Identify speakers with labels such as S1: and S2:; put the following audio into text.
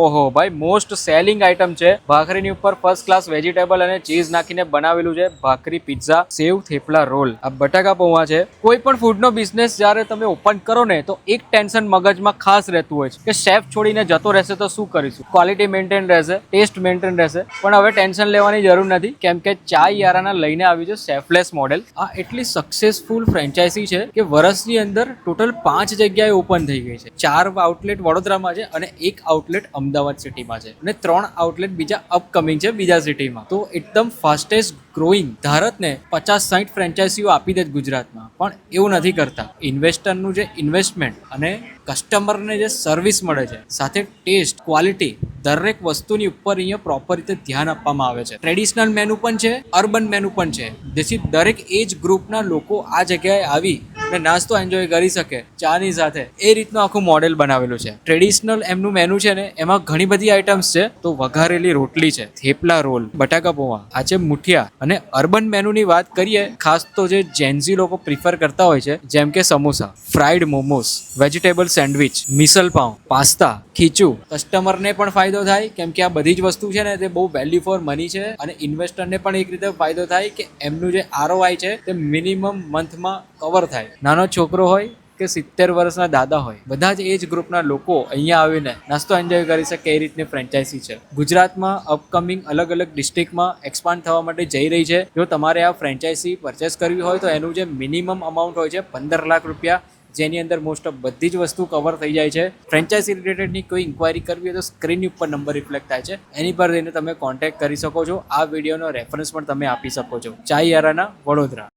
S1: ઓહો ભાઈ most selling item છે. ભાખરીની ઉપર ફર્સ્ટ ક્લાસ વેજીટેબલ અને ચીઝ નાખીને બનાવેલું છે. ભાખરી પિઝા, સેવ, થેપલા, રોલ. આ બટાકા પૌવા છે. કોઈ પણ ફૂડનો બિઝનેસ જ્યારે તમે ઓપન કરો ને તો એક ટેન્શન મગજમાં ખાસ રહેતું હોય છે કે શેફ છોડીને જતો રહેશે તો શું કરીશું. ક્વોલિટી મેન્ટેન રહેશે, ટેસ્ટ મેન્ટેન રહેશે, પણ હવે ટેન્શન લેવાની જરૂર નથી કેમ કે ચાય યારાના લઈને આવ્યું છે સેફલેસ મોડેલ. આ એટલી સક્સેસફુલ ફ્રેન્ચાઇઝી છે કે વર્ષની અંદર ટોટલ 5 જગ્યાએ ઓપન થઈ ગઈ છે. 4 આઉટલેટ વડોદરામાં છે અને 1 આઉટલેટ અમદાવાદ સિટીમાં છે અને 3 આઉટલેટ બીજા અપકમિંગ છે બીજા સિટીમાં. તો એકદમ ફાસ્ટેસ્ટ ગ્રોઈંગ ભારતને 50-60 ફ્રેન્ચાઇઝીઓ આપી દે ગુજરાતમાં, પણ એવું નથી કરતા. ઇન્વેસ્ટરનું જે ઇન્વેસ્ટમેન્ટ અને કસ્ટમરને જે સર્વિસ મળે છે સાથે ટેસ્ટ, ક્વોલિટી, દરેક વસ્તુની ઉપર અહીંયા પ્રોપર રીતે ધ્યાન આપવામાં આવે છે. ટ્રેડિશનલ મેનુ પણ છે, અર્બન મેનુ પણ છે, જેથી દરેક એજ ગ્રુપના લોકો આ જગ્યાએ આવી અને નાસ્તો એન્જોય કરી શકે ચાની સાથે. એ રીતનું આખું મોડેલ બનાવેલું છે. ટ્રેડિશનલ એમનું મેનુ છે ને એમાં ઘણી બધી આઇટમ્સ છે. તો વઘારેલી રોટલી છે, થેપલા રોલ, બટાકા પૌવા, આ છે મુઠિયા. અને અર્બન મેનુની વાત કરીએ ખાસ તો જે જેન્ઝી લોકો પ્રિફર કરતા હોય છે જેમ કે samosa, fried momos, vegetable sandwich, misal pav, pasta, khichu. કસ્ટમરને પણ ફાયદો થાય કેમ કે આ બધી જ વસ્તુ છે ને તે બહુ વેલ્યુ ફોર મની છે અને ઇન્વેસ્ટરને પણ એક રીતે ફાયદો થાય કે એમનું જે ROI છે તે મિનિમમ મંથમાં કવર થાય. નાનો છોકરો હોય કે 70 વર્ષના દાદા હોય, બધા જ એજ ગ્રુપના લોકો અહીંયા આવીને નાસ્તો એન્જોય કરી શકે એ રીતની ફ્રેન્ચાઇઝી છે. ગુજરાતમાં અપકમિંગ અલગ અલગ ડિસ્ટ્રિક્ટમાં એક્સપાન્ડ થવા માટે જઈ રહી છે. જો તમારે આ ફ્રેન્ચાઇઝી પરચેસ કરવી હોય તો એનું જે મિનિમમ અમાઉન્ટ હોય છે 15 લાખ રૂપિયા, જેની અંદર મોસ્ટ ઓફ બધી જ વસ્તુ કવર થઈ જાય છે. ફ્રેન્ચાઇઝી રિલેટેડની કોઈ ઇન્ક્વાયરી કરવી હોય તો સ્ક્રીન ઉપર નંબર રિફ્લેક્ટ થાય છે, એની પર જઈને તમે કોન્ટેક્ટ કરી શકો છો. આ વિડીયોનો રેફરન્સ પણ તમે આપી શકો છો. ચાય યારાના વડોદરા.